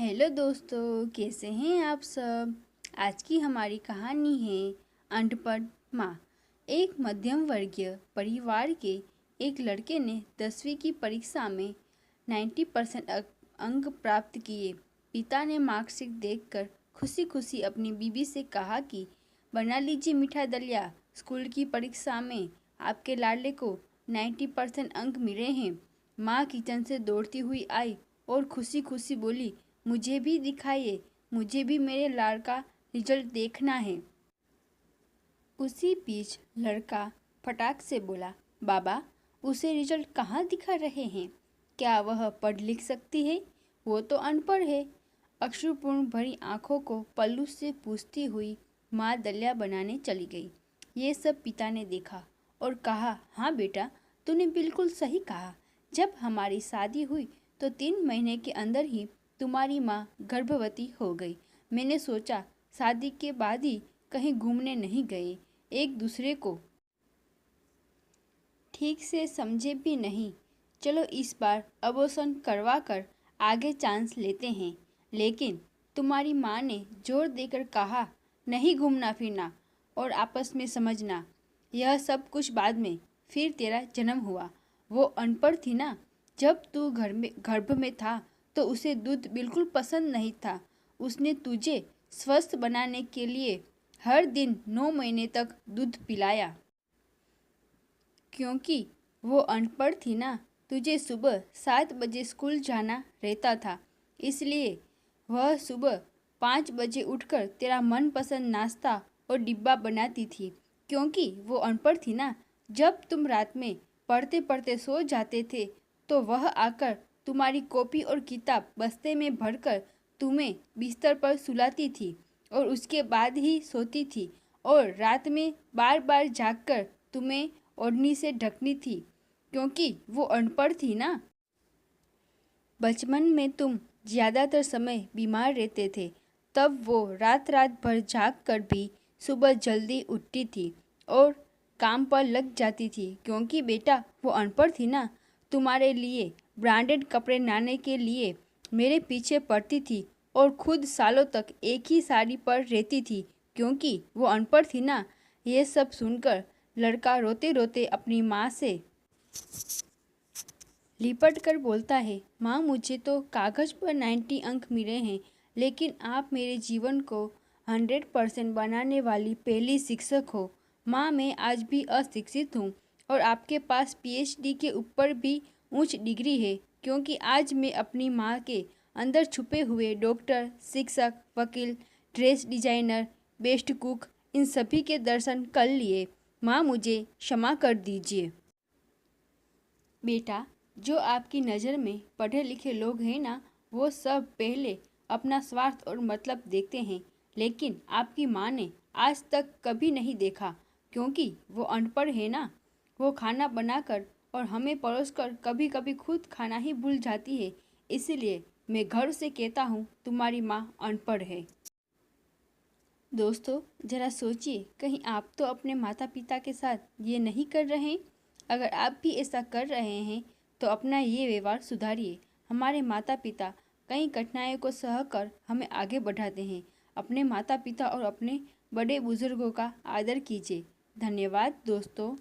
Hello दोस्तों, कैसे हैं आप सब। आज की हमारी कहानी है अनपढ़ माँ। एक मध्यम वर्गीय परिवार के एक लड़के ने 10वीं की परीक्षा में 90% अंक प्राप्त किए। पिता ने मार्कशीट देखकर खुशी खुशी अपनी बीवी से कहा कि बना लीजिए मीठा दलिया, स्कूल की परीक्षा में आपके लाडले को 90% अंक मिले हैं। माँ किचन से दौड़ती हुई आई और खुशी खुशी बोली, मुझे भी दिखाइए, मुझे भी मेरे लाड़ का रिजल्ट देखना है। उसी बीच लड़का फटाक से बोला, बाबा उसे रिजल्ट कहाँ दिखा रहे हैं? क्या वह पढ़ लिख सकती है? वो तो अनपढ़ है। अश्रुपूर्ण भरी आंखों को पल्लू से पूछती हुई माँ दलिया बनाने चली गई। ये सब पिता ने देखा और कहा, हाँ बेटा, तूने बिल्कुल सही कहा। जब हमारी शादी हुई तो 3 महीने के अंदर ही तुम्हारी माँ गर्भवती हो गई। मैंने सोचा शादी के बाद ही कहीं घूमने नहीं गए, एक दूसरे को ठीक से समझे भी नहीं। चलो इस बार अबॉर्शन करवा कर आगे चांस लेते हैं। लेकिन तुम्हारी माँ ने जोर देकर कहा, नहीं घूमना फिरना और आपस में समझना, यह सब कुछ बाद में। फिर तेरा जन्म हुआ। वो अनपढ़ थी ना, जब तू गर्भ में था तो उसे दूध बिल्कुल पसंद नहीं था। उसने तुझे स्वस्थ बनाने के लिए हर दिन 9 महीने तक दूध पिलाया। क्योंकि वो अनपढ़ थी ना, तुझे सुबह 7 बजे स्कूल जाना रहता था, इसलिए वह सुबह 5 बजे उठकर तेरा मनपसंद नाश्ता और डिब्बा बनाती थी। क्योंकि वो अनपढ़ थी ना, जब तुम रात में पढ़ते पढ़ते सो जाते थे तो वह आकर तुम्हारी कॉपी और किताब बस्ते में भरकर तुम्हें बिस्तर पर सुलाती थी और उसके बाद ही सोती थी, और रात में बार बार जागकर तुम्हें ओढ़नी से ढकनी थी। क्योंकि वो अनपढ़ थी ना। बचपन में तुम ज़्यादातर समय बीमार रहते थे, तब वो रात रात भर जाग कर भी सुबह जल्दी उठती थी और काम पर लग जाती थी। क्योंकि बेटा वो अनपढ़ थी ना, तुम्हारे लिए ब्रांडेड कपड़े लाने के लिए मेरे पीछे पड़ती थी और खुद सालों तक एक ही साड़ी पर रहती थी। क्योंकि वो अनपढ़ थी ना। ये सब सुनकर लड़का रोते रोते अपनी माँ से लिपट कर बोलता है, माँ मुझे तो कागज़ पर 90 अंक मिले हैं, लेकिन आप मेरे जीवन को 100% बनाने वाली पहली शिक्षक हो। माँ मैं आज भी अशिक्षित हूँ और आपके पास PhD के ऊपर भी उच्च डिग्री है। क्योंकि आज मैं अपनी माँ के अंदर छुपे हुए डॉक्टर, शिक्षक, वकील, ड्रेस डिजाइनर, बेस्ट कुक, इन सभी के दर्शन कर लिए। माँ मुझे क्षमा कर दीजिए। बेटा, जो आपकी नज़र में पढ़े लिखे लोग हैं ना, वो सब पहले अपना स्वार्थ और मतलब देखते हैं, लेकिन आपकी माँ ने आज तक कभी नहीं देखा। क्योंकि वो अनपढ़ है ना। वो खाना बनाकर और हमें परोसकर कभी कभी खुद खाना ही भूल जाती है। इसलिए मैं घर से कहता हूँ, तुम्हारी माँ अनपढ़ है। दोस्तों, ज़रा सोचिए, कहीं आप तो अपने माता पिता के साथ ये नहीं कर रहे हैं? अगर आप भी ऐसा कर रहे हैं तो अपना ये व्यवहार सुधारिए। हमारे माता पिता कई कठिनाइयों को सहकर हमें आगे बढ़ाते हैं। अपने माता पिता और अपने बड़े बुजुर्गों का आदर कीजिए। धन्यवाद दोस्तों।